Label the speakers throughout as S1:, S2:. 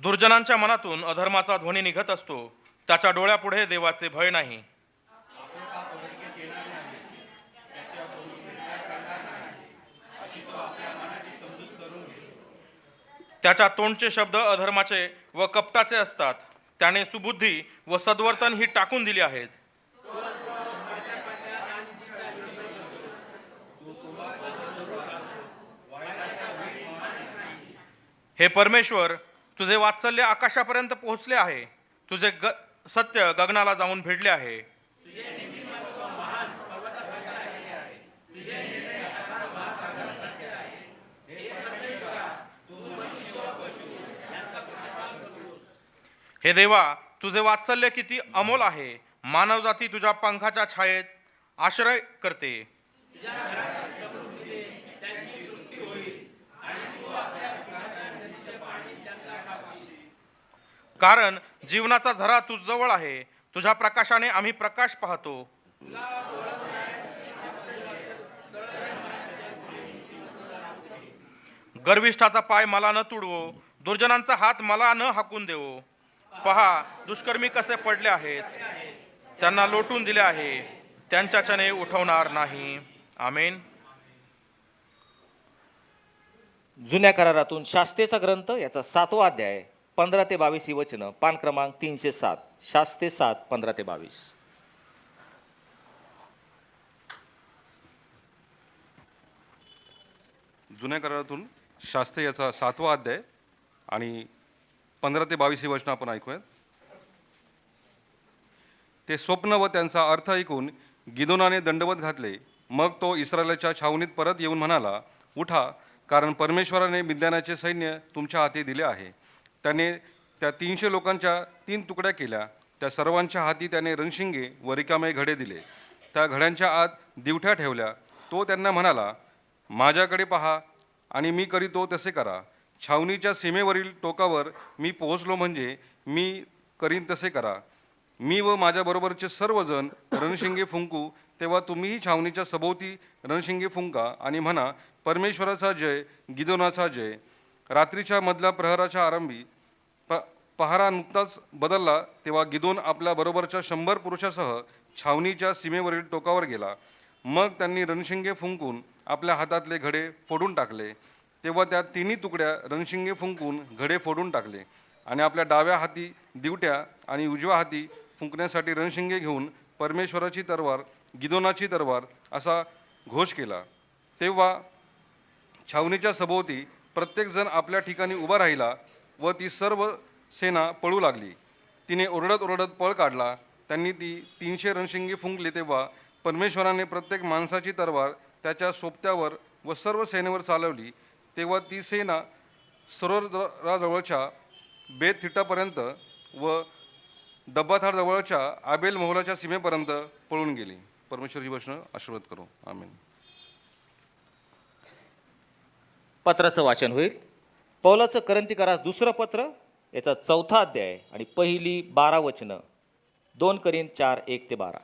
S1: दुर्जनांच्या मनातून अधर्माचा ध्वनी निघत असतो, त्याच्या डोळ्यापुढे देवाचे भय नाही. त्याच्या तोंडचे शब्द अधर्माचे व कपटाचे असतात. त्याने सुबुद्धी व सद्वर्तन ही टाकून दिली आहेत. हे परमेश्वर, तुझे वात्सल्य आकाशापर्यंत पोहोचले आहे. तुझे सत्य गगनाला जाऊन भिडले आहे. हे देवा, तुझे वात्सल्य किती अमोल आहे. मानवजाती तुझ्या पंखाच्या छायेत आश्रय करते. कारण जीवनाचा झरा तुझ जवळ आहे. तुझ्या प्रकाशाने आम्ही प्रकाश पाहतो. गर्विष्ठाचा पाय मला न तुडवो, दुर्जनांचा हात मला न हाकून देवो. पहा, दुष्कर्मी कसे पडले आहेत, त्यांना लोटून दिले आहे. त्यांच्याच्याने उठवणार नाही. आमेन.
S2: जुन्या करारातून शास्तेचा ग्रंथ याचा 7वा अध्याय 15 ते 22 ही वचनं, पान क्रमांक 307. शास्ते 7, 15 ते 22.
S3: जुन्या करारातून शास्त्रे याचा 7वा अध्याय आणि 15 ते 22 ही वचनं आपण ऐकूयात. ते स्वप्न व त्यांचा अर्थ ऐकून गिदोनाने दंडवत घातले. मग तो इस्रायलाच्या छावणीत परत येऊन म्हणाला, उठा, कारण परमेश्वराने मिद्यानाचे सैन्य तुमच्या हाती दिले आहे. त्याने त्या 300 लोकांच्या 3 तुकड्या केल्या. त्या सर्वांच्या हाती त्याने रणशिंगे व रिकामे घडे दिले. त्या घड्यांच्या आत दिवट्या ठेवल्या. तो त्यांना म्हणाला, माझ्याकडे पहा आणि मी करीतो तसे करा. छावणीच्या सीमेवरील टोकावर मी पोहोचलो म्हणजे मी करीन तसे करा. मी व माझ्याबरोबरचे सर्वजण रणशिंगे फुंकू, तेव्हा तुम्हीही छावणीच्या सभोवती रणशिंगे फुंका आणि म्हणा, परमेश्वराचा जय, गिदोनाचा जय. रात्रीच्या मधल्या प्रहराच्या आरंभी पहारा नुकताच बदलला तेव्हा गिदोन आपल्या बरोबरच्या 100 पुरुषासह छावणीच्या सीमेवरील टोकावर गेला. मग त्यांनी रणशिंगे फुंकून आपल्या हातातले घडे फोडून टाकले. तेव्हा त्या 3 तुकड्या रणशिंगे फुंकून घडे फोडून टाकले आणि आपल्या डाव्या हाती दिवट्या आणि उजव्या हाती फुंकण्यासाठी रणशिंगे घेऊन परमेश्वराची तरवार, गिदोनाची तरवार असा घोष केला. तेव्हा छावणीच्या सभोवती प्रत्येकजण आपल्या ठिकाणी उभा राहिला व ती सर्व सेना पळू लागली. तिने ओरडत ओरडत पळ काढला. त्यांनी ती 300 रणशिंगे फुंकली. तेव्हा परमेश्वराने प्रत्येक माणसाची तरवार त्याच्या सोबत्यावर व सर्व सेनेवर चालवली. तेव्हा ती सेना सरोवराजवळच्या बेत थिटापर्यंत व डब्बाथारजवळच्या आबेल मोहलाच्या सीमेपर्यंत पळून गेली. परमेश्वरची वचनं आशीर्वाद करू. आमेन.
S2: पत्राचं वाचन होईल. पौलाचं करंथीकरास 2रं पत्र याचा 4था अध्याय आणि पहिली 12 वचनं, 2 करिंथ 4, 1 ते 12.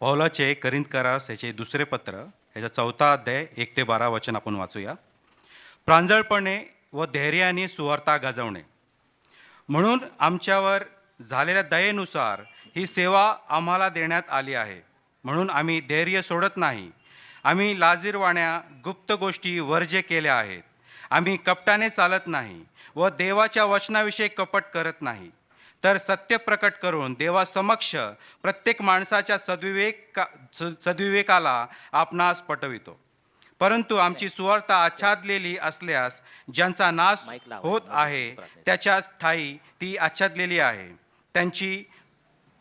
S4: पौलाचे करिंथकरास याचे 2रे पत्र याचा 4था अध्याय 1 ते 12 वचन आपण वाचूया. प्रांजळपणे व धैर्याने सुवार्ता गाजवणे, म्हणून आमच्यावर झालेल्या दयेनुसार ही सेवा आम्हाला देण्यात आली आहे. म्हणून आम्ही धैर्य सोडत नाही. आम्ही लाजिरवाण्या गुप्त गोष्टी वर्ज्य केल्या आहेत. आम्ही कपटाने चालत नाही व देवाच्या वचनाविषयी कपट करत नाही, तर सत्य प्रकट करून देवासमक्ष प्रत्येक माणसाच्या सद्विवेकाला आपणास पटवितो. परंतु आमची सुवार्ता आच्छादलेली असल्यास ज्यांचा नाश होत आहे त्याच्या ठायी ती आच्छादलेली आहे.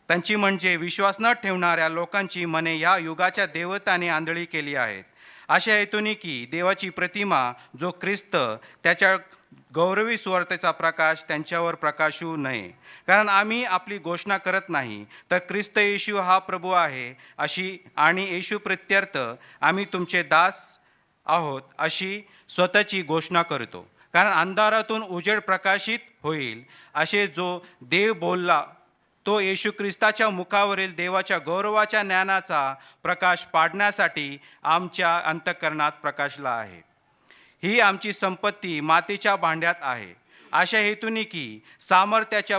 S4: त्यांची म्हणजे विश्वास न ठेवणाऱ्या लोकांची मने या युगाच्या देवताने आंधळी केली आहेत. अशा हेतूने की देवाची प्रतिमा जो ख्रिस्त त्याच्या गौरवी सुवार्तेचा प्रकाश त्यांच्यावर प्रकाशू नये. कारण आम्ही आपली घोषणा करत नाही, तर ख्रिस्त येशू हा प्रभू आहे अशी, आणि येशू प्रित्यर्थ आम्ही तुमचे दास आहोत अशी स्वतःची घोषणा करतो. कारण अंधारातून उजेड प्रकाशित होईल असे जो देव बोलला तो येशू ख्रिस्ताच्या मुखावरील देवाच्या गौरवाच्या ज्ञानाचा प्रकाश पाडण्यासाठी आमच्या अंतःकरणात प्रकाशला आहे. ही आमची संपत्ती मातीच्या भांड्यात आहे, अशा हेतूने की सामर्थ्याच्या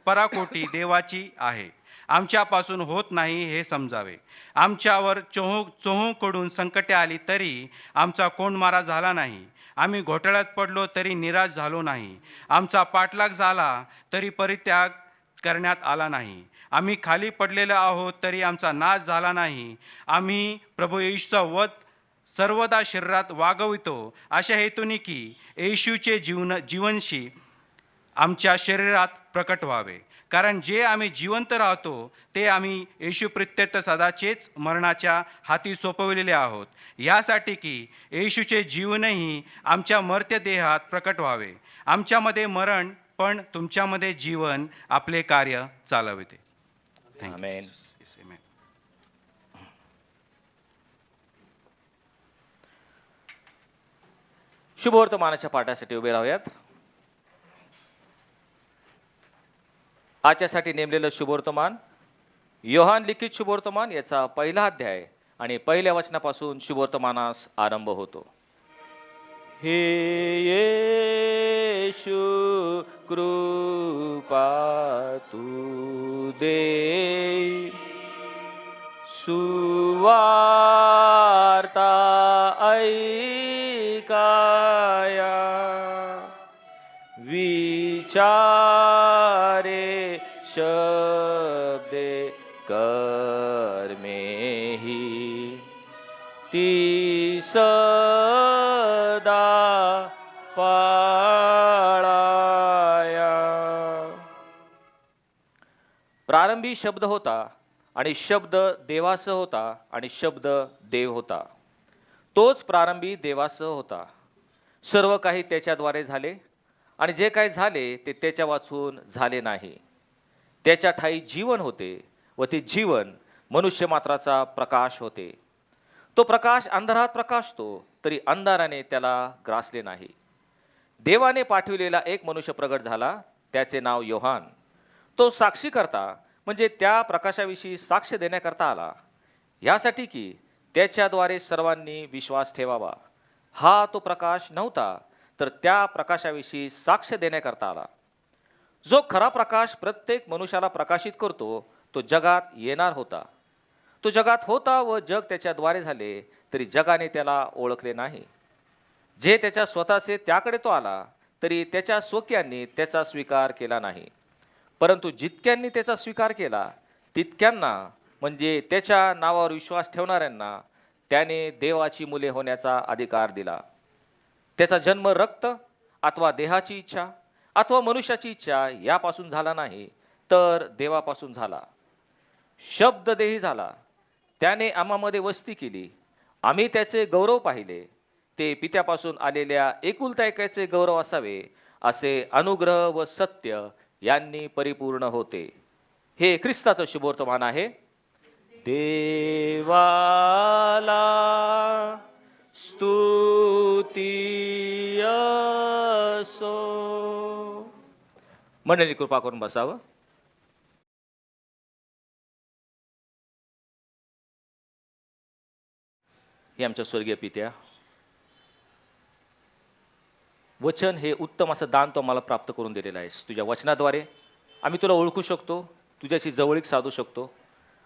S4: पराकोटी देवाची आहे, आमच्यापासून होत नाही हे समजावे. आमच्यावर चोहूकडून संकटे आली तरी आमचा कोंडमारा झाला नाही. आम्ही घोटाळ्यात पडलो तरी निराश झालो नाही. आमचा पाठलाग झाला तरी परित्याग करण्यात आला नाही. आम्ही खाली पडलेलो आहोत तरी आमचा नाश झाला नाही. आम्ही प्रभू येशूचा वध सर्वदा शरीरात वागवितो, अशा हेतूने की येशूचे जीवनशी आमच्या शरीरात प्रकट व्हावे. कारण जे आम्ही जिवंत राहतो ते आम्ही येशू प्रित्यर्थ सदाचेच मरणाच्या हाती सोपविलेले आहोत, यासाठी की येशूचे जीवनही आमच्या मर्त्य देहात प्रकट व्हावे. आमच्यामध्ये मरण पण तुमच्यामध्ये जीवन आपले कार्य चालविते.
S2: आमेन. शुभवर्तमानाच्या पाठासाठी उभे राहूयात. आजच्यासाठी नेमलेलं शुभवर्तमान योहान लिखित शुभवर्तमान याचा पहिला अध्याय आणि पहिल्या वचनापासून शुभवर्तमानास आरंभ होतो. हे येशू कृपा तू दे, सुवार्ता ऐकाया, विचारे शब्दे कर्मेहि ती सदा पाळाया. प्रारंभी शब्द होता आणि शब्द देवासह होता आणि शब्द देव होता. तोच प्रारंभी देवासह होता. सर्व काही त्याच्याद्वारे झाले आणि जे काही झाले ते त्याच्या वाचून झाले नाही. त्याच्या ठायी जीवन होते व ते जीवन मनुष्य मात्राचा प्रकाश होते. तो प्रकाश अंधारात प्रकाशतो तरी अंधाराने त्याला ग्रासले नाही. देवाने पाठविलेला एक मनुष्य प्रगट झाला, त्याचे नाव योहान. तो साक्षी करता म्हणजे त्या प्रकाशाविषयी साक्ष देण्याकरता आला, यासाठी की त्याच्याद्वारे सर्वांनी विश्वास ठेवावा. हा तो प्रकाश नव्हता तर त्या प्रकाशाविषयी साक्ष देण्याकरता आला. जो खरा प्रकाश प्रत्येक मनुष्याला प्रकाशित करतो तो जगात येणार होता. तो जगात होता व जग त्याच्याद्वारे झाले, तरी जगाने त्याला ओळखले नाही. जे त्याच्या स्वतःचे त्याकडे तो आला, तरी त्याच्या स्वकीयांनी त्याचा स्वीकार केला नाही. परंतु जितक्यांनी त्याचा स्वीकार केला तितक्यांना म्हणजे त्याच्या नावावर विश्वास ठेवणाऱ्यांना त्याने देवाची मुले होण्याचा अधिकार दिला. त्याचा जन्म रक्त अथवा देहाची इच्छा अथवा मनुष्याची इच्छा यापासून झाला नाही, तर देवापासून झाला. शब्द देही झाला, त्याने आम्हामध्ये वस्ती केली. आम्ही त्याचे गौरव पाहिले. ते पित्यापासून आलेल्या एकुलता एकाचे गौरव असावे, असे अनुग्रह व सत्य यांनी परिपूर्ण होते. हे ख्रिस्ताचं शुभवर्तमान आहे. देवाला स्तुती असो. मंडळी कृपा करून बसावं. हे आमच्या स्वर्गीय पित्या, वचन हे उत्तम असं दान तो आम्हाला प्राप्त करून दिलेलं आहेस. तुझ्या वचनाद्वारे आम्ही तुला ओळखू शकतो, तुझ्याशी जवळीक साधू शकतो.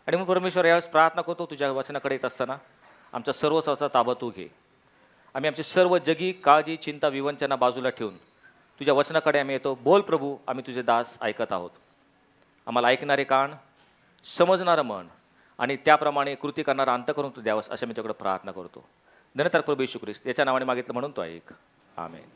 S2: आणि मग परमेश्वर यावेळेस प्रार्थना करतो, तुझ्या वचनाकडे येत असताना आमचा सर्व स्वचा ताबा तू घे. आम्ही आमचे सर्व जगी काळजी चिंता विवंचना बाजूला ठेवून तुझ्या वचनाकडे आम्ही येतो. बोल प्रभू, आम्ही तुझे दास ऐकत आहोत. आम्हाला ऐकणारे कान, समजणारं मन आणि त्याप्रमाणे कृती करणारा अंत करून तू द्यावस, अशा मी तुझ्याकडे प्रार्थना करतो. धन्यवाद प्रभू येशू ख्रिस्त, याच्या नावाने मागितलं म्हणून तो ऐक. आमेन.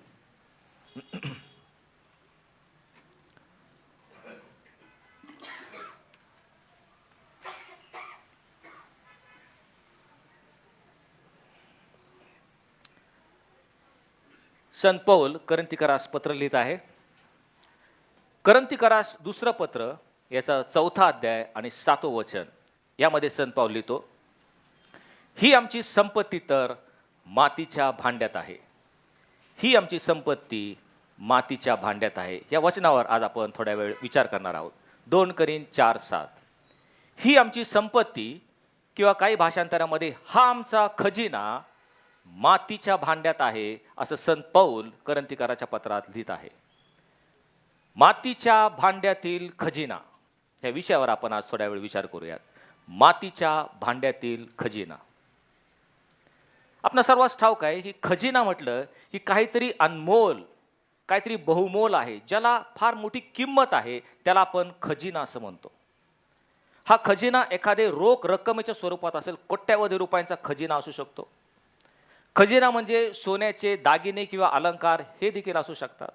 S2: संत पौल करंथीकरास पत्र लिहित आहे. करंथीकरास दुसरं पत्र याचा 4था अध्याय आणि 7वं वचन यामध्ये संत पौल लिहितो, ही आमची संपत्ती तर मातीच्या भांड्यात आहे. ही आमची संपत्ती मातीच्या भांड्यात आहे. या वचनावर आज आपण थोड्या वेळ विचार करणार आहोत. 2 करीन 4:7. ही आमची संपत्ती किंवा काही भाषांतरामध्ये हा आमचा खजिना मातीच्या भांड्यात आहे, असं संत पौल करंथीकराच्या पत्रात लिहित आहे. मातीच्या भांड्यातील खजिना या विषयावर आपण आज थोड्या वेळ विचार करूयात. मातीच्या भांड्यातील खजिना. आपणा सर्वांस ठाऊक आहे की खजिना म्हटलं की काहीतरी अनमोल, काहीतरी बहुमोल आहे, ज्याला फार मोठी किंमत आहे, त्याला आपण खजिना असं म्हणतो. हा खजिना एखादे रोख रक्कमेच्या स्वरूपात असेल, कोट्यावधी रुपयांचा खजिना असू शकतो. खजिना म्हणजे सोन्याचे दागिने किंवा अलंकार हे देखील असू शकतात.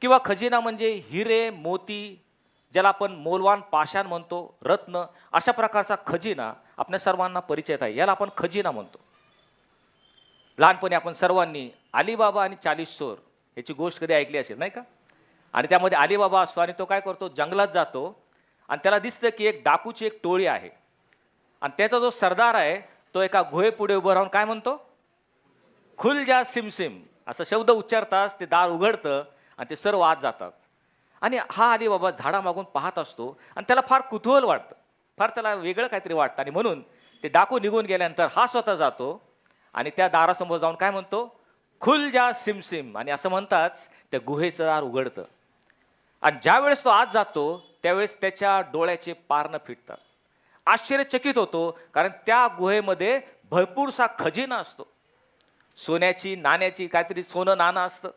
S2: किंवा खजिना म्हणजे हिरे, मोती, ज्याला आपण मौल्यवान पाषाण म्हणतो, रत्न, अशा प्रकारचा खजिना आपल्या सर्वांना परिचित आहे. याला आपण खजिना म्हणतो. लहानपणी आपण सर्वांनी अलीबाबा आणि 40 चोर याची गोष्ट कधी ऐकली असेल, नाही का? आणि त्यामध्ये अलीबाबा असतो आणि तो काय करतो, जंगलात जातो आणि त्याला दिसतं की एक डाकूची एक टोळी आहे आणि त्याचा जो सरदार आहे तो एका गुहेपुढे उभं राहून काय म्हणतो, खुल जा सिमसिम, असा शब्द उच्चारताच ते दार उघडतं आणि ते सर्व आत जातात. आणि हा अलीबाबा झाडामागून पाहत असतो आणि त्याला फार कुतूहल वाटतं, फार त्याला वेगळं काहीतरी वाटतं. आणि म्हणून ते डाकू निघून गेल्यानंतर हा स्वतः जातो आणि त्या दारासमोर जाऊन काय म्हणतो, खुल जा सिमसिम, आणि असं म्हणताच त्या गुहेचं दार उघडतं. आणि ज्या वेळेस तो आत जातो त्यावेळेस त्याच्या डोळ्याचे पारणं फिटतात. आश्चर्यचकित होतो, कारण त्या गुहेमध्ये भरपूरसा खजिना असतो. सोन्याची, नाण्याची, काहीतरी सोनं नाणं असतं,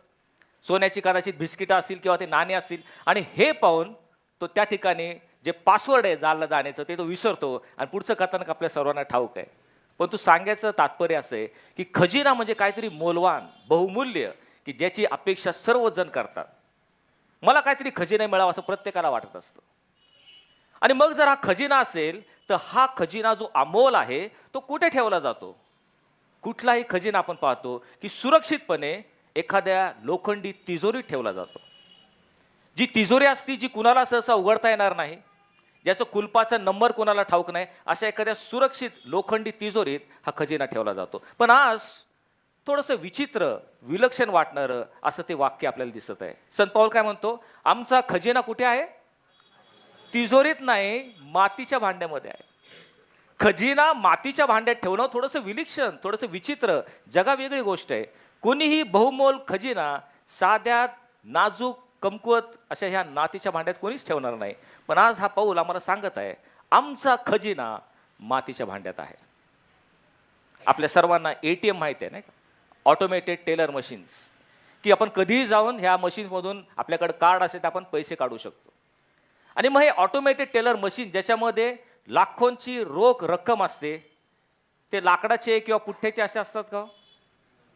S2: सोन्याची कदाचित बिस्किटं असतील किंवा ते नाणे असतील. आणि हे पाहून तो त्या ठिकाणी जे पासवर्ड आहे जायला जाण्याचं ते तो विसरतो आणि पुढचं कथानक आपल्या सर्वांना ठाऊक आहे. पण तू सांगायचं तात्पर्य असं आहे की खजिना म्हणजे काहीतरी मौल्यवान, बहुमूल्य, की ज्याची अपेक्षा सर्वजण करतात. मला काहीतरी खजिना मिळावा असं प्रत्येकाला वाटत असतं. आणि मग जर हा खजिना असेल तर हा खजिना जो अमोल आहे तो कुठे ठेवला जातो? कुठलाही खजिना आपण पाहतो की सुरक्षितपणे एखाद्या लोखंडी तिजोरीत ठेवला जातो. जी तिजोरी असती जी कुणाला सहसा उघडता येणार नाही, ज्याचं कुलपाचा नंबर कोणाला ठाऊक नाही, अशा एखाद्या सुरक्षित लोखंडी तिजोरीत हा खजिना ठेवला जातो. पण आज थोडंसं विचित्र, विलक्षण वाटणारं असं ते वाक्य आपल्याला दिसत आहे. संत पौल काय म्हणतो, आमचा खजिना कुठे आहे? तिजोरीत नाही, मातीच्या भांड्यामध्ये आहे. खजिना मातीच्या भांड्यात ठेवणं थोडंसं विलक्षण, थोडंसं विचित्र, जगावेगळी गोष्ट आहे. कोणीही बहुमोल खजिना साध्या, नाजूक, कमकुवत अशा ह्या मातीच्या भांड्यात कोणीच ठेवणार नाही. पण आज हा पौल आम्हाला सांगत आहे, आमचा खजिना मातीच्या भांड्यात आहे. आपल्या सर्वांना ATM माहिती आहे नाही का, ऑटोमेटेड टेलर मशीन्स, की आपण कधीही जाऊन ह्या मशीन्समधून आपल्याकडे कार्ड असेल तर आपण पैसे काढू शकतो. आणि मग हे ऑटोमेटेड टेलर मशीन ज्याच्यामध्ये लाखोंची रोख रक्कम असते, ते लाकडाचे किंवा पुठ्ठ्याचे असे असतात का?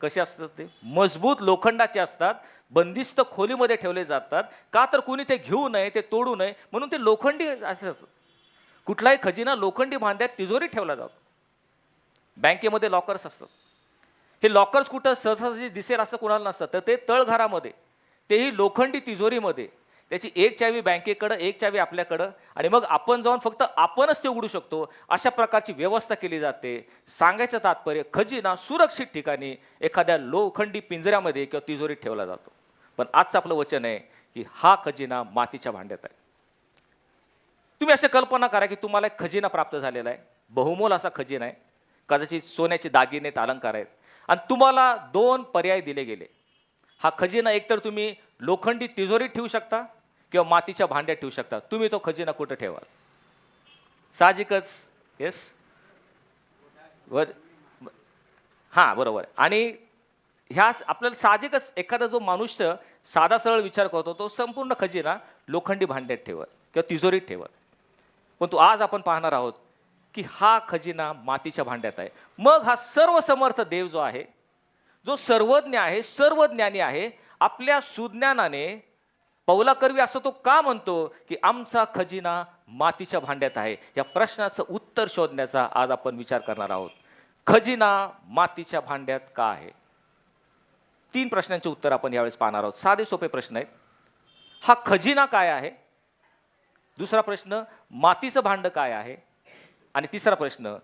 S2: कसे असतात? ते मजबूत लोखंडाचे असतात, बंदिस्त खोलीमध्ये ठेवले जातात. का तर कुणी ते घेऊ नये, ते तोडू नये म्हणून ते लोखंडी असतात. कुठलाही खजिना लोखंडी भांड्यात तिजोरी ठेवला जातो. बँकेमध्ये लॉकर्स असतात. हे लॉकर्स कुठं सहजासहजी दिसेल असं कुणाला नसतं, तर ते तळघरामध्ये, तेही लोखंडी तिजोरीमध्ये. त्याची एक चावी बँकेकडं, एक चावी आपल्याकडं, आणि मग आपण जाऊन फक्त आपणच ते उघडू शकतो, अशा प्रकारची व्यवस्था केली जाते. सांगायचं तात्पर्य, खजिना सुरक्षित ठिकाणी एखाद्या लोखंडी पिंजऱ्यामध्ये किंवा तिजोरीत ठेवला जातो. पण आजचं आपलं वचन आहे की हा खजिना मातीच्या भांड्यात आहे. तुम्ही अशी कल्पना करा की तुम्हाला एक खजिना प्राप्त झालेला आहे, बहुमोल असा खजिना आहे, कदाचित सोन्याचे दागिने, अलंकार आहेत, आणि तुम्हाला 2 पर्याय दिले गेले. हा खजिना एकतर तुम्ही लोखंडी तिजोरीत ठेवू शकता किंवा मातीच्या भांड्यात ठेवू शकता. तुम्ही तो खजिना कुठं ठेवाल? साहजिकच येस, हां बरोबर. आणि ह्या आपल्याला साहजिकच एखादा जो मनुष्य साधा सरळ विचार करतो तो संपूर्ण खजिना लोखंडी भांड्यात ठेवत किंवा तिजोरीत ठेवत. पण आज आपण पाहणार आहोत की हा खजिना मातीच्या भांड्यात आहे. मग हा सर्वसमर्थ देव जो आहे, जो सर्वज्ञ आहे, सर्वज्ञानी आहे, आपल्या सुज्ञानाने पौलाकरवी असं तो का म्हणतो की आमचा खजिना मातीच्या भांड्यात आहे? या प्रश्नाचं उत्तर शोधण्याचा आज आपण विचार करणार आहोत. खजिना मातीच्या भांड्यात का आहे? 3 प्रश्नांचे उत्तर आपण यावेळेस पाहणार आहोत. साधे सोपे प्रश्न आहेत. हा खजिना काय आहे? दुसरा प्रश्न, मातीचं भांड काय आहे? आणि तिसरा प्रश्न,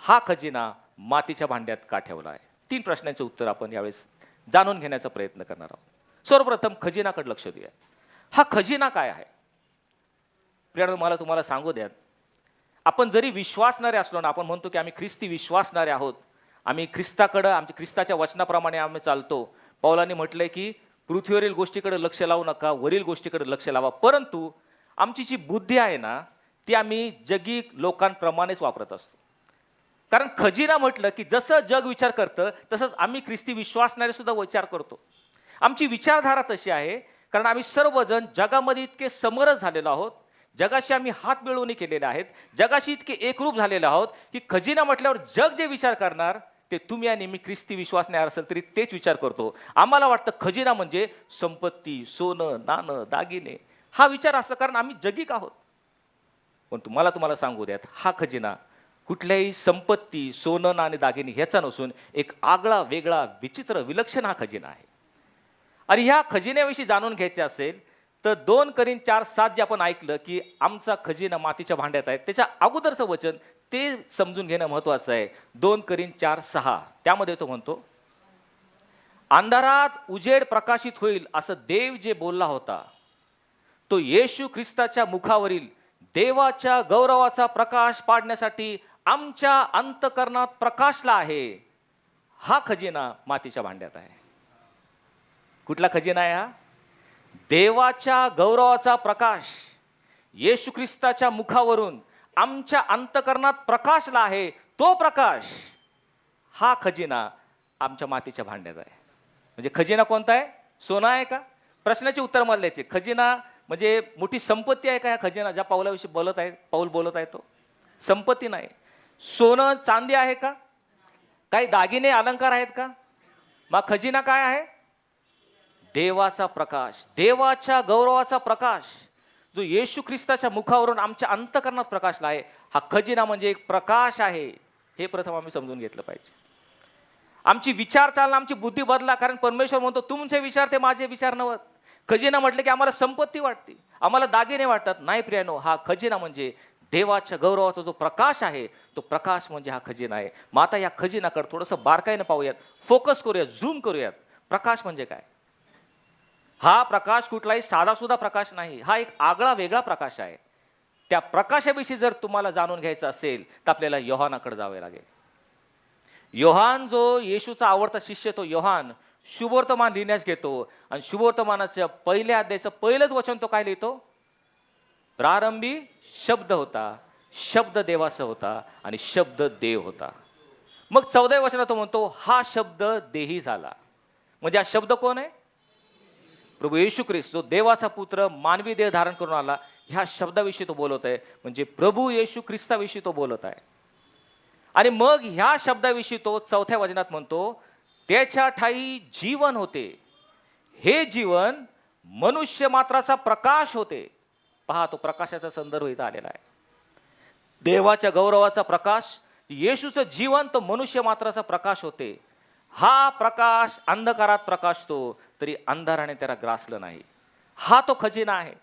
S2: हा खजिना मातीच्या भांड्यात का ठेवला आहे? 3 प्रश्नांचे उत्तर आपण यावेळेस जाणून घेण्याचा प्रयत्न करणार आहोत. सर्वप्रथम खजिनाकडे लक्ष देऊया. हा खजिना काय आहे? प्रियानो, मला तुम्हाला सांगू द्यात, आपण जरी विश्वासणारे असलो ना, आपण म्हणतो की आम्ही ख्रिस्ती विश्वासणारे आहोत, आम्ही ख्रिस्ताकडं, आमच्या ख्रिस्ताच्या वचनाप्रमाणे आम्ही चालतो. पौलांनी म्हटलंय की पृथ्वीवरील गोष्टीकडे लक्ष लावू नका, वरील गोष्टीकडे लक्ष लावा. परंतु आमची जी बुद्धी आहे ना, ती आम्ही जगी लोकांप्रमाणेच वापरत असतो. कारण खजिना म्हटलं की जसं जग विचार करतं तसंच आम्ही ख्रिस्ती विश्वासणारे सुद्धा विचार करतो. आमची विचारधारा तशी आहे, कारण आम्ही सर्वजण जगामध्ये इतके समरस झालेलो आहोत, जगाशी आम्ही हात मिळवणी केलेले आहेत, जगाशी इतके एकरूप झालेले आहोत की खजिना म्हटल्यावर जग जे विचार करणार ते तुम्ही आणि मी ख्रिस्ती विश्वासणारे असेल तरी तेच विचार करतो. आम्हाला वाटतं खजिना म्हणजे संपत्ती, सोनं, नाणं, दागिने, हा विचार असतो, कारण आम्ही जगिक आहोत. पण तुम्हाला सांगू द्यात, हा खजिना कुठल्याही संपत्ती, सोनं, नाणे, दागिने ह्याचा नसून एक आगळा वेगळा विचित्र विलक्षण हा खजिना आहे. आणि ह्या खजिन्याविषयी जाणून घ्यायचे असेल तर 2 Corinthians 4:7 जे आपण ऐकलं की आमचा खजिना मातीच्या भांड्यात आहे, त्याच्या अगोदरचं वचन ते समजून घेणं महत्वाचं आहे. 2 Corinthians 4:6 त्यामध्ये तो म्हणतो, अंधारात उजेड प्रकाशित होईल असं देव जे बोलला होता, तो येशू ख्रिस्ताच्या मुखावरील देवाच्या गौरवाचा प्रकाश पाडण्यासाठी आमच्या अंतकरणात प्रकाशला आहे. हा खजिना मातीच्या भांड्यात आहे. कुठला खजिना आहे हा? देवाच्या गौरवाचा प्रकाश येशू ख्रिस्ताच्या मुखावरून आमच्या अंतकरणात प्रकाशला आहे. तो प्रकाश, हा खजिना आमच्या मातीच्या भांड्यात आहे. म्हणजे खजिना कोणता आहे? सोना आहे का? प्रश्नाचे उत्तर मला द्यायचे. खजिना म्हणजे मोठी संपत्ती आहे का? ह्या खजिना ज्या पाऊलाविषयी पाऊल बोलत आहे तो संपत्ती नाही. सोनं चांदी आहे का? काही दागिने अलंकार आहेत का? मग खजिना काय आहे? देवाचा प्रकाश, देवाच्या गौरवाचा प्रकाश जो येशू ख्रिस्ताच्या मुखावरून आमच्या अंतकरणात प्रकाशला आहे. हा खजिना म्हणजे एक प्रकाश आहे, हे प्रथम आम्ही समजून घेतलं पाहिजे. आमची विचार चालना, आमची बुद्धी बदला, कारण परमेश्वर म्हणतो तुमचे विचार ते माझे विचार नव्हत. खजिना म्हटलं की आम्हाला संपत्ती वाटते, आम्हाला दागिने वाटतात. नाही प्रियानो, हा खजिना म्हणजे देवाच्या गौरवाचा जो प्रकाश आहे, तो प्रकाश म्हणजे हा खजिना आहे. मग आता या खजिनाकडे थोडंसं बारकाईनं पाहूयात, फोकस करूयात, झूम करूयात. प्रकाश म्हणजे काय? हा प्रकाश कुठलाही साधा सुद्धा प्रकाश नाही, हा एक आगळा वेगळा प्रकाश आहे. त्या प्रकाशाविषयी जर तुम्हाला जाणून घ्यायचं असेल तर आपल्याला योहानाकडे जावे लागेल. योहान जो येशूचा आवडता शिष्य, तो योहान शुभवर्तमान लिहिण्यास घेतो आणि शुभवर्तमानाच्या पहिल्या अध्यायाचं पहिलंच वचन तो काय लिहितो? प्रारंभी शब्द होता, शब्द देवाचा होता आणि शब्द देव होता. मग 14व्या वचनात तो म्हणतो हा शब्द देही झाला. म्हणजे हा शब्द कोण आहे? प्रभू येशू ख्रिस्त, जो देवाचा पुत्र मानवी देह धारण करून आला. ह्या शब्दाविषयी तो बोलत आहे, म्हणजे प्रभू येशू ख्रिस्ताविषयी तो बोलत आहे. आणि मग ह्या शब्दाविषयी तो 4थ्या वचनात म्हणतो त्याच्या ठाई जीवन होते, हे जीवन मनुष्य मात्राचा प्रकाश होते. पहा, तो प्रकाशाचा संदर्भ इथं आलेला आहे. देवाच्या गौरवाचा प्रकाश, येशूचं जीवन, तो मनुष्य मात्राचा प्रकाश होते. हा प्रकाश अंधकारात प्रकाशतो तरी अंधाराने त्याला ग्रासलं नाही. हा तो खजिना आहे.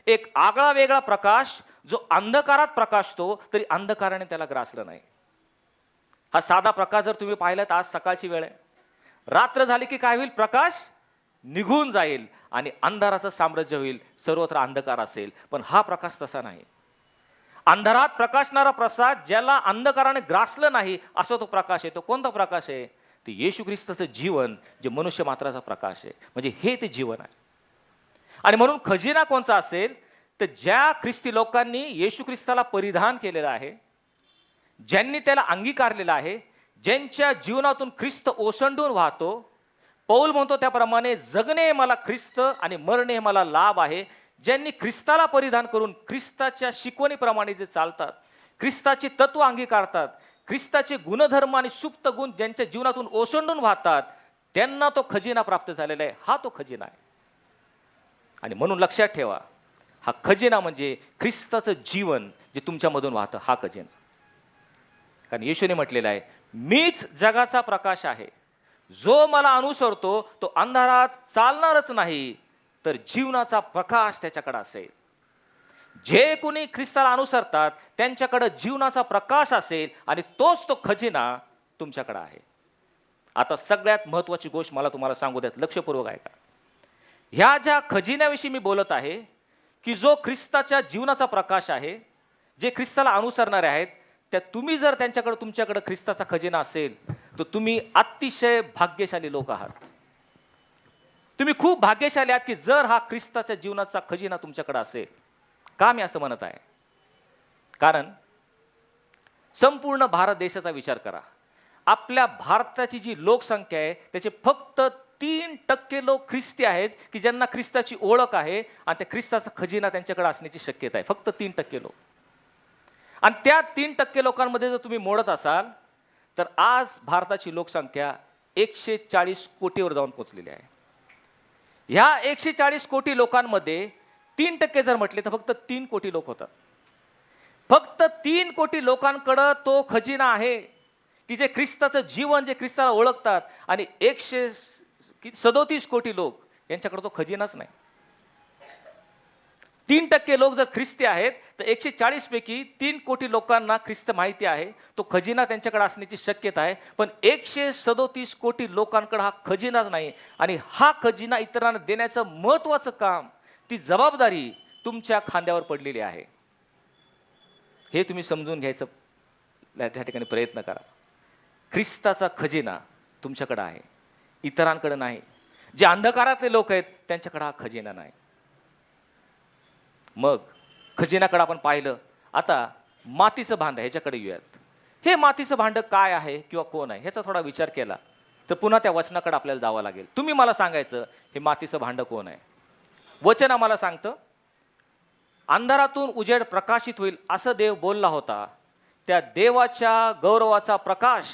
S2: एक आगळा वेगळा प्रकाश जो अंधकारात प्रकाशतो तरी अंधकाराने त्याला ग्रासलं नाही. हा साधा प्रकाश जर तुम्ही पाहिलात, आज सकाळची वेळ आहे, रात्र झाली की काय होईल? प्रकाश निघून जाईल आणि अंधाराचं साम्राज्य होईल, सर्वत्र अंधकार असेल. पण हा प्रकाश तसा नाही. अंधारात प्रकाशणारा प्रसाद, ज्याला अंधकाराने ग्रासलं नाही, असा तो प्रकाश आहे. तो कोणता प्रकाश आहे? ते येशू ख्रिस्ताचं जीवन, जे मनुष्य मात्राचा प्रकाश आहे. म्हणजे हे ते जीवन आहे. आणि म्हणून खजिना कोणचा असेल तर ज्या ख्रिस्ती लोकांनी येशू ख्रिस्ताला परिधान केलेलं आहे, ज्यांनी त्याला अंगीकारलेलं आहे, ज्यांच्या जीवनातून ख्रिस्त ओसंडून वाहतो. पौल म्हणतो त्याप्रमाणे जगणे मला ख्रिस्त आणि मरणे मला लाभ आहे. ज्यांनी ख्रिस्ताला परिधान करून ख्रिस्ताच्या शिकवणीप्रमाणे जे चालतात, ख्रिस्ताची तत्व अंगीकारतात, ख्रिस्ताचे गुणधर्म आणि सुप्त गुण ज्यांच्या जीवनातून ओसंडून वाहतात, त्यांना तो खजिना प्राप्त झालेला आहे. हा तो खजिना आहे. आणि म्हणून लक्षात ठेवा, हा खजिना म्हणजे ख्रिस्ताचं जीवन जे तुमच्यामधून वाहतं, हा खजिना. कारण येशूने म्हटलेलं आहे, मीच जगाचा प्रकाश आहे, जो मला अनुसरतो तो अंधारात चालणारच नाही तर जीवनाचा प्रकाश त्याच्याकडे असेल. जे कोणी ख्रिस्ताला अनुसरतात त्यांच्याकडे जीवनाचा प्रकाश असेल आणि तोच तो खजिना तुमच्याकडे आहे. आता सगळ्यात महत्त्वाची गोष्ट मला तुम्हाला सांगू द्यात, लक्षपूर्वक ऐका. ह्या ज्या खजिन्याविषयी मी बोलत आहे, की जो ख्रिस्ताच्या जीवनाचा प्रकाश आहे, जे ख्रिस्ताला अनुसरणारे आहेत, त्या तुम्ही जर तुमच्याकडे ख्रिस्ताचा खजिना असेल तर तुम्ही अतिशय भाग्यशाली लोक आहात. तुम्ही खूप भाग्यशाली आहात की जर हा ख्रिस्ताच्या जीवनाचा खजिना तुमच्याकडे असेल. का मी असं म्हणत आहे? कारण संपूर्ण भारत देशाचा विचार करा. आपल्या भारताची जी लोकसंख्या आहे त्याचे फक्त 3% लोक ख्रिस्ती आहेत की ज्यांना ख्रिस्ताची ओळख आहे आणि त्या ख्रिस्ताचा खजिना त्यांच्याकडे असण्याची शक्यता आहे. फक्त 3% लोक. आणि त्या 3% लोकांमध्ये जर तुम्ही मोडत असाल तर आज भारताची लोकसंख्या 140 कोटीवर जाऊन पोहोचलेली आहे. ह्या 140 कोटी लोकांमध्ये 3% जर म्हटले तर फक्त 3 कोटी लोक होतात. फक्त 3 कोटी लोकांकडं तो खजिना आहे की जे ख्रिस्ताचं जीवन, जे ख्रिस्ताला ओळखतात, आणि 137 कोटी लोक यांच्याकडे तो खजिनाच नाही. 3% लोक जर ख्रिस्ती आहेत तर 140 पैकी 3 कोटी लोकांना ख्रिस्त माहिती आहे, तो खजिना त्यांच्याकडे असण्याची शक्यता आहे. पण 137 कोटी लोकांकडे हा खजिनाच नाही. आणि हा खजिना इतरांना देण्याचं महत्त्वाचं काम, ती जबाबदारी तुमच्या खांद्यावर पडलेली आहे. हे तुम्ही समजून घ्यायचं त्या ठिकाणी प्रयत्न करा. ख्रिस्ताचा खजिना तुमच्याकडे आहे, इतरांकडे नाही. जे अंधकारातले लोक आहेत त्यांच्याकडे हा खजिना नाही. मग खजिनाकडे आपण पाहिलं. आता मातीचं भांड ह्याच्याकडे येऊयात. हे मातीचं भांड काय आहे किंवा कोण आहे ह्याचा थोडा विचार केला तर पुन्हा त्या वचनाकडे आपल्याला जावं लागेल. तुम्ही मला सांगायचं हे मातीचं भांड कोण आहे. वचन आम्हाला सांगतं, अंधारातून उजेड प्रकाशित होईल असं देव बोलला होता. त्या देवाच्या गौरवाचा प्रकाश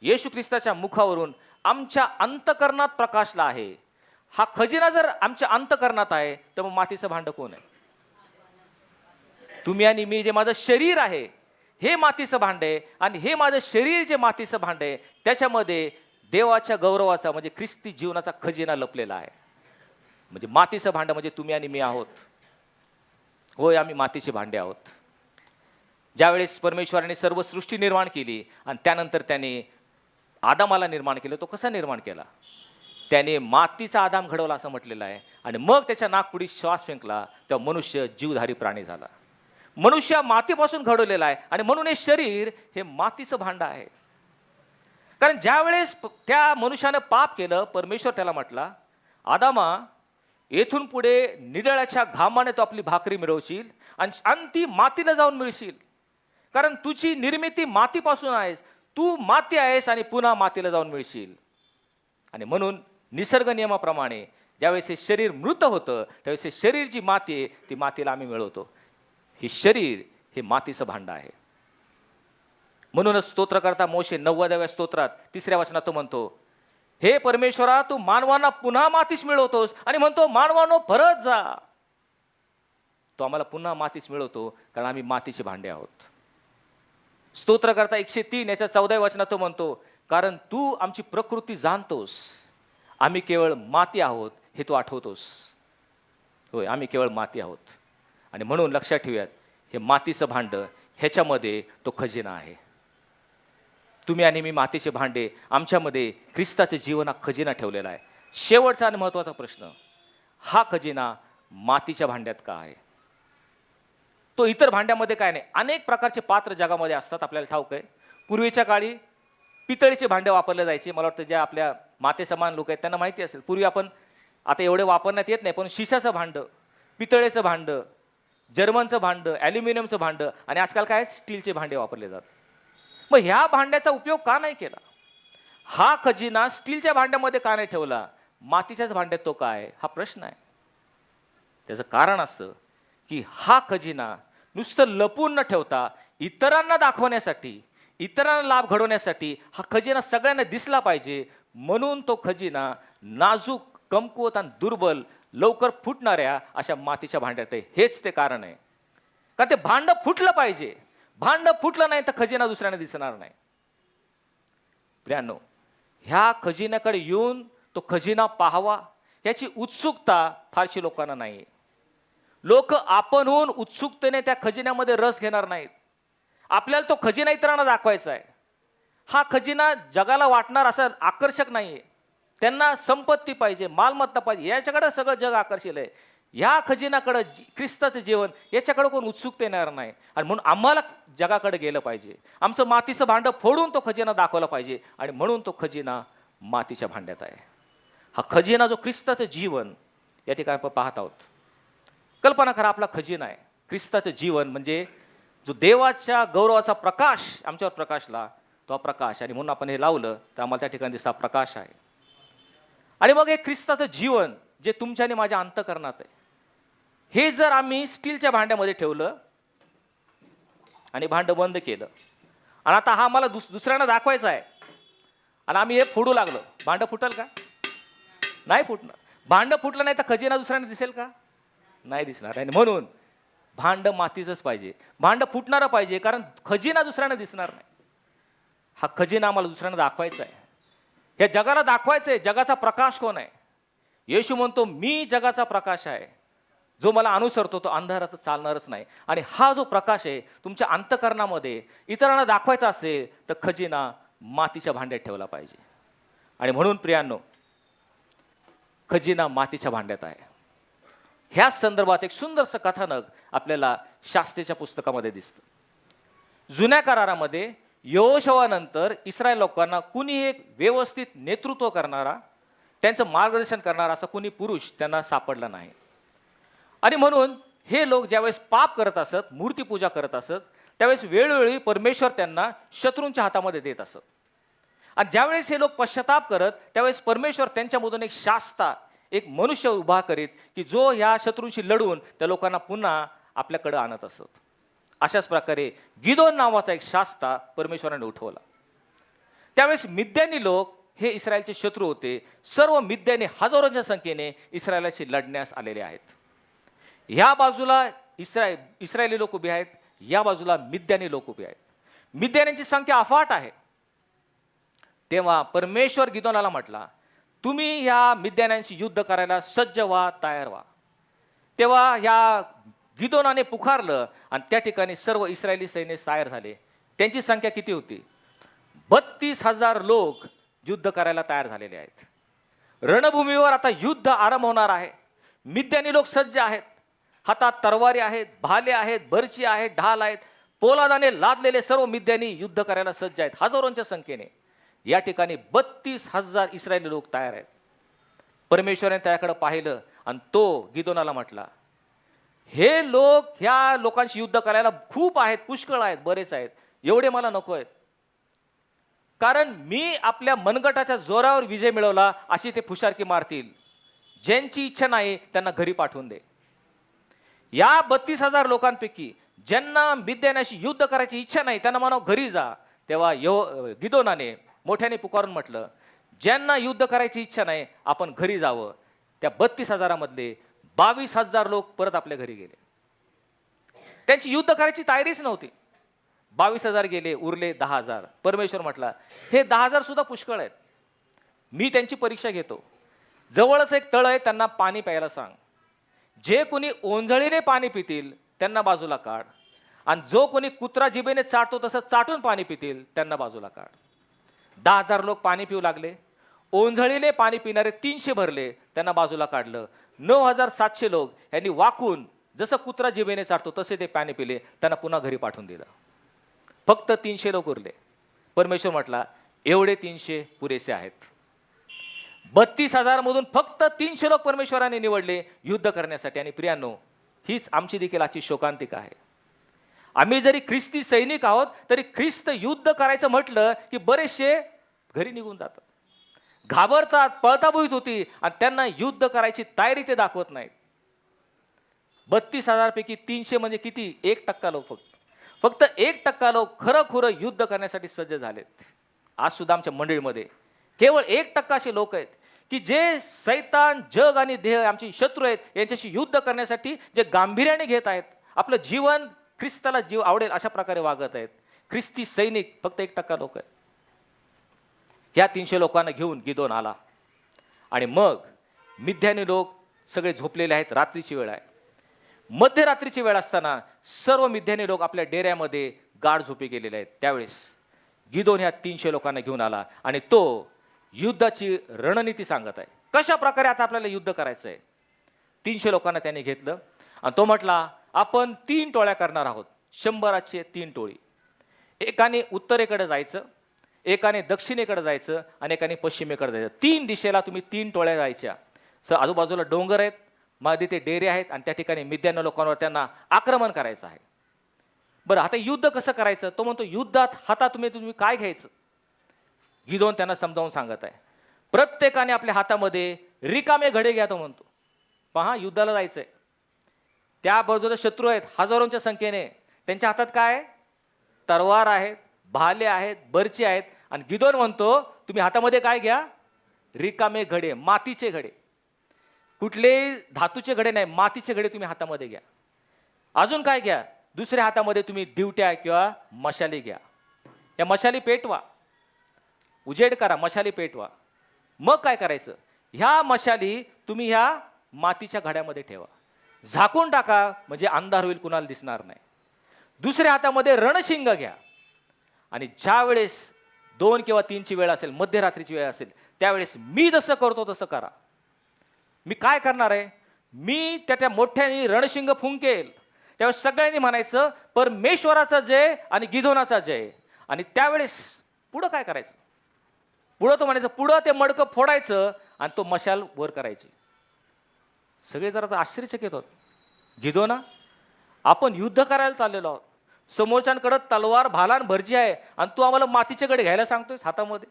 S2: येशू ख्रिस्ताच्या मुखावरून आमच्या अंतकरणात प्रकाशला आहे. हा खजिना जर आमच्या अंतकरणात आहे तर मग मातीचं भांड कोण आहे? तुम्ही आणि मी, जे माझं शरीर आहे हे मातीचं भांड आहे. आणि हे माझं शरीर जे मातीचं भांड आहे त्याच्यामध्ये देवाच्या गौरवाचा म्हणजे ख्रिस्ती जीवनाचा खजिना लपलेला आहे. म्हणजे मातीचं भांड म्हणजे तुम्ही आणि मी आहोत. होय, आम्ही मातीचे भांडे आहोत. ज्यावेळेस परमेश्वराने सर्व सृष्टी निर्माण केली आणि त्यानंतर त्याने आदामाला निर्माण केलं, तो कसा निर्माण केला? त्याने मातीचा आदाम घडवला असं म्हटलेलं आहे. आणि मग त्याच्या नाकपुडीत श्वास फेकला तेव्हा मनुष्य जीवधारी प्राणी झाला. मनुष्य मातीपासून घडवलेला आहे आणि म्हणून हे शरीर हे मातीचं भांड आहे. कारण ज्यावेळेस त्या मनुष्यानं पाप केलं, परमेश्वर त्याला म्हटला, आदामा, येथून पुढे निडळ्याच्या घामाने तू आपली भाकरी मिळवशील आणि ती मातीला जाऊन मिळशील. कारण तुझी निर्मिती मातीपासून आहेस, तू माती आहेस आणि पुन्हा मातीला जाऊन मिळशील. आणि म्हणून निसर्ग नियमाप्रमाणे ज्यावेळेस हे शरीर मृत होतं त्यावेळेस हे शरीर जी माती आहे ती मातीला आम्ही मिळवतो. हे शरीर हे मातीचं भांड आहे. म्हणूनच स्तोत्रकर्ता मोशे 90व्या स्तोत्रात 3ऱ्या वचनात तो म्हणतो, हे परमेश्वरा, तू मानवांना पुन्हा मातीस मिळवतोस आणि म्हणतो, मानवानो परत जा. तो आम्हाला पुन्हा मातीस मिळवतो कारण आम्ही मातीचे भांडे आहोत. स्तोत्रकर्ता 103 याच्या 14व्या वचनात तो म्हणतो, कारण तू आमची प्रकृती जाणतोस, आम्ही केवळ माती आहोत हे तू आठवतोस. होय, आम्ही केवळ माती आहोत. आणि म्हणून लक्षात ठेवूयात, हे मातीचं भांड ह्याच्यामध्ये तो खजिना आहे. तुम्ही आणि मी मातीचे भांडे, आमच्यामध्ये ख्रिस्ताचे जीवन हा खजिना ठेवलेला आहे. शेवटचा आणि महत्त्वाचा प्रश्न, हा खजिना मातीच्या भांड्यात का आहे? तो इतर भांड्यामध्ये काय नाही. अनेक प्रकारचे पात्र जगामध्ये असतात, आपल्याला ठाऊक आहे. पूर्वीच्या काळी पितळीचे भांडे वापरले जायचे. मला वाटतं ज्या आपल्या माते समान लोक आहेत त्यांना माहिती असेल. पूर्वी आपण, आता एवढे वापरण्यात येत नाही, पण शिशाचं भांडं, पितळेचं भांडं, जर्मनचं भांडं, ॲल्युमिनियमचं भांडं आणि आजकाल काय स्टीलचे भांडे वापरले जातात. मग ह्या भांड्याचा उपयोग का नाही केला? हा खजिना स्टीलच्या भांड्यामध्ये का नाही ठेवला? मातीच्याच भांड्यात तो काय, हा प्रश्न आहे. त्याचं कारण असं की हा खजिना नुसतं लपून न ठेवता इतरांना दाखवण्यासाठी, इतरांना लाभ घडवण्यासाठी हा खजिना सगळ्यांना दिसला पाहिजे. म्हणून तो खजिना नाजूक, कमकुवत आणि दुर्बल, लवकर फुटणाऱ्या अशा मातीच्या भांड्यात आहे. हेच ते कारण आहे. का ते भांड फुटलं पाहिजे. भांड फुटलं नाही तर खजिना दुसऱ्यांना दिसणार नाही. प्रियांनो, ह्या खजिन्याकडे येऊन तो खजिना पाहावा याची उत्सुकता फारशी लोकांना नाही. लोक आपणहून उत्सुकतेने त्या खजिन्यामध्ये रस घेणार नाहीत. आपल्याला तो खजिना इतरांना दाखवायचा आहे. हा खजिना जगाला वाटणार असं आकर्षक नाहीये. त्यांना संपत्ती पाहिजे, मालमत्ता पाहिजे, याच्याकडे सगळं जग आकर्षित आहे. ह्या खजिनाकडं ख्रिस्ताचं जीवन याच्याकडे कोण उत्सुकता येणार नाही. आणि म्हणून आम्हाला जगाकडे गेलं पाहिजे. आमचं मातीचं भांडं फोडून तो खजिना दाखवला पाहिजे. आणि म्हणून तो खजिना मातीच्या भांड्यात आहे. हा खजिना जो ख्रिस्ताचं जीवन या ठिकाणी आपण पाहत आहोत. कल्पना करा, आपला खजिना आहे ख्रिस्ताचं जीवन, म्हणजे जो देवाच्या गौरवाचा प्रकाश आमच्यावर प्रकाशला, तो हा प्रकाश. आणि म्हणून आपण हे लावलं तर आम्हाला त्या ठिकाणी दिसता प्रकाश आहे. आणि मग हे ख्रिस्ताचं जीवन जे तुमच्या आणि माझ्या अंतःकरणात आहे, हे जर आम्ही स्टीलच्या भांड्यामध्ये ठेवलं आणि भांडं बंद केलं, आणि आता हा मला दुसऱ्यांना दाखवायचा आहे, आणि आम्ही हे फोडू लागलो, भांडं फुटल का? नाही फुटणार. भांडं फुटलं नाही तर खजिना दुसऱ्यांना दिसेल का? नाही दिसणार. आणि म्हणून भांडं मातीचंच पाहिजे, भांडं फुटणारं पाहिजे, कारण खजिना दुसऱ्यांना दिसणार नाही. हा खजिना आम्हाला दुसऱ्यांना दाखवायचा आहे, या जगाला दाखवायचं आहे. जगाचा प्रकाश कोण आहे? येशू म्हणतो, मी जगाचा प्रकाश आहे, जो मला अनुसरतो तो अंधारात चालणारच नाही. आणि हा जो प्रकाश आहे तुमच्या अंतःकरणामध्ये इतरांना दाखवायचा असेल तर खजिना मातीच्या भांड्यात ठेवला पाहिजे. आणि म्हणून प्रियांनो, खजिना मातीच्या भांड्यात आहे. ह्या संदर्भात एक सुंदरसं कथानक आपल्याला शास्त्रीच्या पुस्तकामध्ये दिसतं. जुन्या करारामध्ये यहोशवानंतर इस्रायल लोकांना कुणी एक व्यवस्थित नेतृत्व करणारा, त्यांचं मार्गदर्शन करणारा असा कुणी पुरुष त्यांना सापडला नाही. आणि म्हणून हे लोक ज्यावेळेस पाप करत असत, मूर्तीपूजा करत असत, त्यावेळेस वेळोवेळी परमेश्वर त्यांना शत्रूंच्या हातामध्ये देत असत. आणि ज्यावेळेस हे लोक पश्चाताप करत, त्यावेळेस परमेश्वर त्यांच्यामधून एक शास्ता, एक मनुष्य उभा करीत की जो ह्या शत्रूंशी लढून त्या लोकांना पुन्हा आपल्याकडे आणत असत. अशाच प्रकारे गिदोन नावाचा एक शास्ता परमेश्वराने उठवला. त्यावेळेस मिद्यानी लोक हे इस्रायलचे शत्रू होते. सर्व मिद्यानी हजारोंच्या संख्येने इस्रायलाशी लढण्यास आलेले आहेत. ह्या बाजूला इस्रायली लोक उभे आहेत, या बाजूला मिद्यानी लोक उभे आहेत. मिद्यानींची संख्या अफाट आहे. तेव्हा परमेश्वर गिदोनाला म्हटला, तुम्ही या मिद्यान्यांशी युद्ध करायला सज्ज व्हा, तयार व्हा. तेव्हा या गिदोनाने पुकारलं आणि त्या ठिकाणी सर्व इस्रायली सैन्य तयार झाले. त्यांची संख्या किती होती? 32,000 लोक युद्ध करायला तयार झालेले आहेत. रणभूमीवर आता युद्ध आरंभ होणार आहे. मिद्यानी लोक सज्ज आहेत, हातात तरवारी आहेत, भाले आहेत, बर्ची आहेत, ढाल आहेत, पोलादाने लादलेले सर्व मिद्यानी युद्ध करायला सज्ज आहेत. हजारोंच्या संख्येने या ठिकाणी 32,000 इस्रायली लोक तयार आहेत. परमेश्वराने त्याकडे पाहिलं आणि तो गिदोनाला म्हटला, हे लोक ह्या लोकांशी युद्ध करायला खूप आहेत, पुष्कळ आहेत, बरेच आहेत, एवढे मला नको आहेत. कारण मी आपल्या मनगटाच्या जोरावर विजय मिळवला अशी ते फुशारकी मारतील. ज्यांची इच्छा नाही त्यांना घरी पाठवून दे. या 32,000 लोकांपैकी ज्यांना मिद्यानाशी युद्ध करायची इच्छा नाही त्यांना म्हणावं घरी जा. तेव्हा गिदोनाने मोठ्याने पुकारून म्हटलं, ज्यांना युद्ध करायची इच्छा नाही आपण घरी जावं. त्या 32,000 मधले 22,000 लोक परत आपल्या घरी गेले. त्यांची युद्ध करायची तयारीच नव्हती. 22,000 गेले, उरले 10,000. परमेश्वर म्हटला, हे 10,000 सुद्धा पुष्कळ आहेत, मी त्यांची परीक्षा घेतो. जवळच एक तळ आहे, त्यांना पाणी प्यायला सांग. जे कोणी ओंजळीने पाणी पितील त्यांना बाजूला काढ, आणि जो कोणी कुत्रा जिभेने चाटतो तसं चाटून पाणी पितील त्यांना बाजूला काढ. 10,000 लोक पाणी पिऊ लागले. ओंजळीने पाणी पिणारे 300 भरले, त्यांना बाजूला काढलं. 9,700 लोक यांनी वाकून जसं कुत्रा जिभेने चाटतो तसे ते पाणी पिले, त्यांना पुन्हा घरी पाठवून दिलं. फक्त 300 लोक उरले. परमेश्वर म्हटला, एवढे 300 पुरेसे आहेत. 32,000 मधून फक्त 300 लोक परमेश्वराने निवडले युद्ध करण्यासाठी. आणि प्रियांनो, हीच आमची देखील आजची शोकांतिका आहे. आम्ही जरी ख्रिस्ती सैनिक आहोत तरी ख्रिस्त युद्ध करायचं म्हटलं की बरेचसे घरी निघून जातात, घाबरतात, पळताभुईत होती, आणि त्यांना युद्ध करायची तयारी ते दाखवत नाहीत. 32,000 पैकी 300 म्हणजे किती? 1% लोक. फक्त 1% लोक खरं युद्ध करण्यासाठी सज्ज झालेत. आज सुद्धा आमच्या मंडळीमध्ये केवळ 1% असे लोक आहेत की जे सैतान, जग आणि देह आमचे शत्रू आहेत यांच्याशी युद्ध करण्यासाठी जे गांभीर्याने घेत आहेत. आपलं जीवन ख्रिस्ताला जीव आवडेल अशा प्रकारे वागत आहेत. ख्रिस्ती सैनिक फक्त 1% लोक आहेत. ह्या 300 लोकांना घेऊन गिदोन आला. आणि मग मिद्यानी लोक सगळे झोपलेले आहेत. रात्रीची वेळ आहे. मध्यरात्रीची वेळ असताना सर्व मिद्यानी लोक आपल्या डेऱ्यामध्ये गाढ झोपी गेलेले आहेत. त्यावेळेस गिदोन ह्या 300 लोकांना घेऊन आला आणि तो युद्धाची रणनीती सांगत आहे. कशा प्रकारे आता आपल्याला युद्ध करायचं आहे. 300 लोकांना त्यांनी घेतलं आणि तो म्हटला आपण 3 टोळ्या करणार आहोत, 100ची 3 टोळी. एकाने उत्तरेकडे जायचं, एकाने दक्षिणेकडे जायचं आणि एकाने पश्चिमेकडे जायचं. 3 दिशेला तुम्ही 3 टोळ्या जायच्या. आजूबाजूला डोंगर आहेत, मध्ये ते डेरे आहेत आणि त्या ठिकाणी मिद्यान लोकांवर त्यांना आक्रमण करायचं आहे. बरं, आता युद्ध कसं करायचं? तो म्हणतो युद्धात हातात तुम्ही काय घ्यायचं? गिदोन त्यांना समजावून सांगत आहे, प्रत्येकाने आपल्या हातामध्ये रिकामे घडे घ्या. तो म्हणतो पहा, युद्धाला जायचंय, त्या बाजूला शत्रू आहेत हजारोंच्या संख्येने, त्यांच्या हातात काय आहे? तलवार आहेत, भाले आहेत, बर्ची आहेत. आणि गिदोन म्हणतो तुम्ही हातामध्ये काय घ्या? रिकामे घडे, मातीचे घडे. कुठले धातूचे घडे नाही, मातीचे घडे तुम्ही हातामध्ये घ्या. अजून काय घ्या? दुसऱ्या हातामध्ये तुम्ही दिवट्या किंवा मशाली घ्या. या मशाली पेटवा, उजेड करा, मशाली पेटवा. मग काय करायचं? ह्या मशाली तुम्ही ह्या मातीच्या घड्यामध्ये ठेवा, झाकून टाका, म्हणजे अंधार होईल, कुणाला दिसणार नाही. दुसऱ्या हातामध्ये रणशिंग घ्या आणि ज्या वेळेस 2 किंवा 3ची वेळ असेल, मध्यरात्रीची वेळ असेल, त्यावेळेस मी जसं करतो तसं करा. मी काय करणार आहे? मी त्या मोठ्याने रणशिंग फुंकेल, त्यावेळेस सगळ्यांनी म्हणायचं परमेश्वराचा जय आणि गिदोनाचा जय. आणि त्यावेळेस पुढं काय करायचं? पुढं तो म्हणायचं, पुढं ते मडकं फोडायचं आणि तो मशाल वर करायची. सगळे जरा आश्चर्यचकित होत. गिदोना, आपण युद्ध करायला चाललेलो आहोत, समोरच्यांकडे तलवार, भालान, भरजी आहे आणि तू आम्हाला मातीचे घडे घ्यायला सांगतोय हातामध्ये.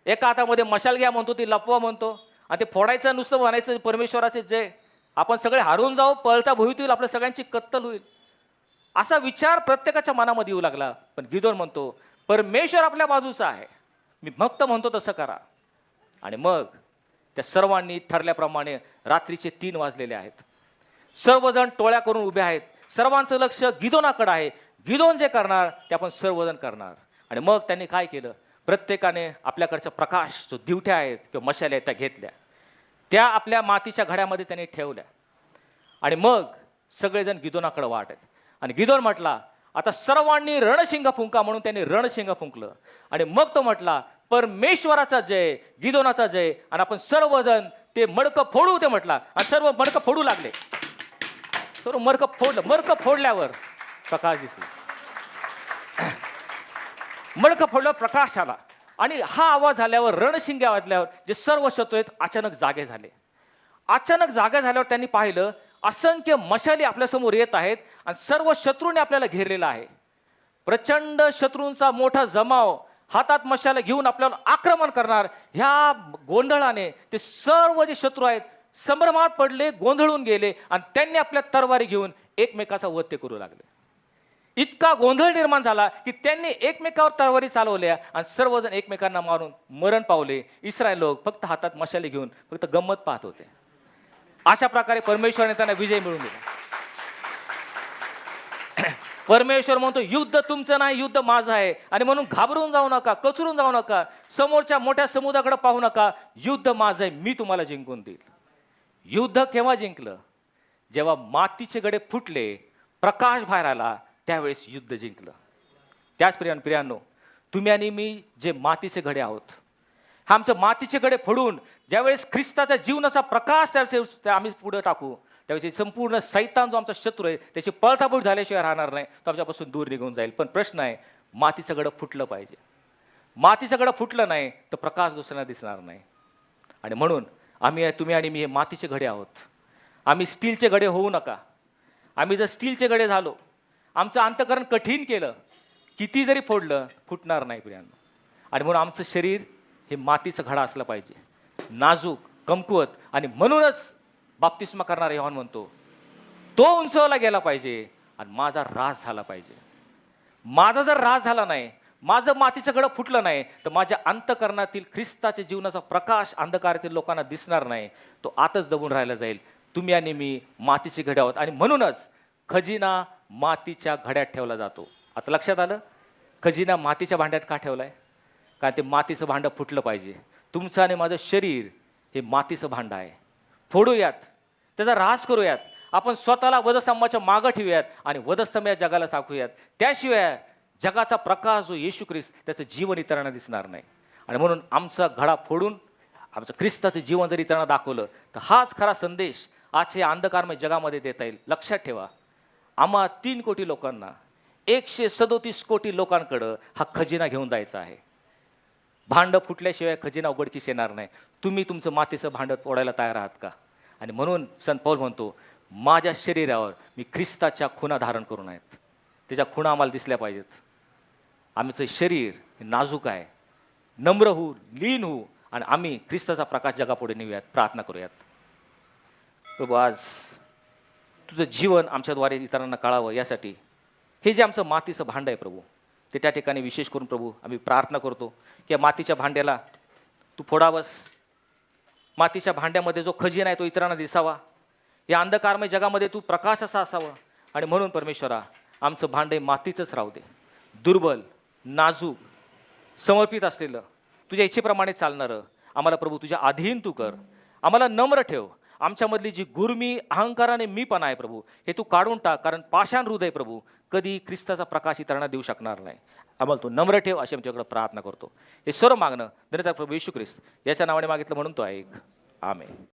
S2: एका हातामध्ये मशाल घ्या म्हणतो, ती लपवा म्हणतो, आणि ते फोडायचं नुसतं म्हणायचं परमेश्वराचे जय. आपण सगळे हारून जाऊ, पळता भुईत होईल, आपल्या सगळ्यांची कत्तल होईल. असा विचार प्रत्येकाच्या मनामध्ये येऊ लागला. पण गिदोन म्हणतो परमेश्वर आपल्या बाजूचा आहे, मी भक्त म्हणतो तसं करा. आणि मग त्या सर्वांनी ठरल्याप्रमाणे रात्रीचे 3 वाजलेले आहेत, सर्वजण टोळ्या करून उभे आहेत, सर्वांचं लक्ष गिदोनाकडे आहे. गिदोन जे करणार ते आपण सर्वजण करणार. आणि मग त्यांनी काय केलं? प्रत्येकाने आपल्याकडचा प्रकाश, जो दिवट्या आहेत किंवा मशाल्या आहेत, त्या घेतल्या, त्या आपल्या मातीच्या घड्यामध्ये त्यांनी ठेवल्या. आणि मग सगळेजण गिदोनाकडे वाट आहेत. आणि गिदोन म्हटला आता सर्वांनी रणशिंग फुंका, म्हणून त्यांनी रणशिंग फुंकलं. आणि मग तो म्हटला परमेश्वराचा जय, गिदोनाचा जय. आणि आपण सर्वजण ते मडकं फोडू, ते म्हटला. आणि सर्व मडकं फोडू लागले. सर्व मडकं फोडलं. मडकं फोडल्यावर प्रकाश दिसला. मडकं फोडल्यावर प्रकाश आला. आणि हा आवाज झाल्यावर, रणशिंग वाजल्यावर जे सर्व शत्रू आहेत अचानक जागे झाले. अचानक जागे झाल्यावर त्यांनी पाहिलं असंख्य मशाली आपल्यासमोर येत आहेत आणि सर्व शत्रूने आपल्याला घेरलेला आहे. प्रचंड शत्रूंचा मोठा जमाव हातात मशाला घेऊन आपल्याला आक्रमण करणार. ह्या गोंधळाने ते सर्व जे शत्रू आहेत संभ्रमात पडले, गोंधळून गेले आणि त्यांनी आपल्या तरवारी घेऊन एकमेकाचा वध ते करू लागले. इतका गोंधळ निर्माण झाला की त्यांनी एकमेकावर तरवारी चालवल्या आणि सर्वजण एकमेकांना मारून मरण पावले. इस्रायल लोक फक्त हातात मशाली घेऊन फक्त गंमत पाहत होते. अशा प्रकारे परमेश्वराने त्यांना विजय मिळवून दिला. परमेश्वर म्हणतो युद्ध तुमचं नाही, युद्ध माझं आहे. आणि म्हणून घाबरून जाऊ नका, कचरून जाऊ नका, समोरच्या मोठ्या समुद्राकडे पाहू नका. युद्ध माझं आहे, मी तुम्हाला जिंकून देईल. युद्ध केव्हा जिंकलं? जेव्हा मातीचे गडे फुटले, प्रकाश बाहेर आला, त्यावेळेस युद्ध जिंकलं. त्याच प्रियांनो, तुम्ही आणि मी जे मातीचे घडे आहोत, आमचं मातीचे घडे फोडून ज्यावेळेस ख्रिस्ताच्या जीवनाचा प्रकाश आम्ही पुढे टाकू, त्यावेळेस संपूर्ण सैतान जो आमचा शत्रू आहे त्याची पळतापूट झाल्याशिवाय राहणार नाही, तो आमच्यापासून दूर निघून जाईल. पण प्रश्न आहे, मातीचं घडं फुटलं पाहिजे. मातीचं घडं फुटलं नाही तर प्रकाश दुसऱ्यांना दिसणार नाही. आणि म्हणून तुम्ही आणि मी हे मातीचे घडे आहोत. आम्ही स्टीलचे घडे होऊ नका. आम्ही जर स्टीलचे घडे झालो, आमचं अंतःकरण कठीण केलं, किती जरी फोडलं फुटणार नाही प्रियांनो. आणि म्हणून आमचं शरीर हे मातीचं घडा असलं पाहिजे, नाजूक, कमकुवत. आणि म्हणूनच बाप्तिस्मा करणारा योहान म्हणतो तो उंचवला गेला पाहिजे आणि माझा राज झाला पाहिजे. माझा जर राज झाला नाही, माझं मातीचं घडं फुटलं नाही, तर माझ्या अंतःकरणातील ख्रिस्ताच्या जीवनाचा प्रकाश अंधकारातील लोकांना दिसणार नाही, तो आतच दबून राहायला जाईल. तुम्ही आणि मी मातीचे घडे आहोत. आणि म्हणूनच खजिना मातीच्या घड्यात ठेवला जातो. आता लक्षात आलं खजिना मातीच्या भांड्यात का ठेवलाय? कारण ते मातीचं भांडं फुटलं पाहिजे. तुमचं आणि माझं शरीर हे मातीचं भांडं आहे. फोडूयात, त्याचा ऱ्हास करूयात. आपण स्वतःला वधस्तंभाच्या मागं ठेवूयात आणि वधस्तंभ या जगाला दाखवूयात. त्याशिवाय जगाचा प्रकाश जो येशू ख्रिस्त, त्याचं जीवन इतरांना दिसणार नाही. आणि म्हणून आमचा घडा फोडून आमचं ख्रिस्ताचं जीवन जर इतरांना दाखवलं तर हाच खरा संदेश आजच्या या अंधकारमय जगामध्ये देता येईल. लक्षात ठेवा, आम्हा 3 कोटी लोकांना 137 कोटी लोकांकडं हा खजिना घेऊन जायचा आहे. भांडं फुटल्याशिवाय खजिना उघडकीस येणार नाही. तुम्ही तुमचं मातीचं भांडं फोडायला तयार आहात का? आणि म्हणून संत पौल म्हणतो, माझ्या शरीरावर मी ख्रिस्ताच्या खुणा धारण करून आहेत. त्याच्या खुणा आम्हाला दिसल्या पाहिजेत. आमचं शरीर हे नाजूक आहे. नम्र होऊ, लीन होऊ आणि आम्ही ख्रिस्ताचा प्रकाश जगापुढे नेऊयात. प्रार्थना करूयात. प्रभू, आज तुझं जीवन आमच्याद्वारे इतरांना कळावं यासाठी हे जे आमचं मातीचं भांडं आहे प्रभू, ते त्या ठिकाणी विशेष करून प्रभू आम्ही प्रार्थना करतो की या मातीच्या भांड्याला तू फोडावंस. मातीच्या भांड्यामध्ये जो खजिना आहे तो इतरांना दिसावा. या अंधकारमय जगामध्ये तू प्रकाश असा असावा. आणि म्हणून परमेश्वरा, आमचं भांडे मातीचंच राहू दे. दुर्बल, नाजूक, समर्पित असलेलं, तुझ्या इच्छेप्रमाणे चालणारं आम्हाला प्रभू तुझ्या अधीन तू कर. आम्हाला नम्र ठेव. आमच्यामधली जी गुरमी, अहंकाराने मीपणा आहे प्रभू, हे तू काढून टाक. कारण पाषाण हृदय प्रभू कधी ख्रिस्ताचा प्रकाश इतरांना देऊ शकणार नाही. आम्हाला तू नम्र ठेव अशी आमच्याकडे प्रार्थना करतो. हे सर्व मागणं धन्यता प्रभू येशू ख्रिस्त याच्या नावाने मागितलं म्हणून तो ऐक. आमेन.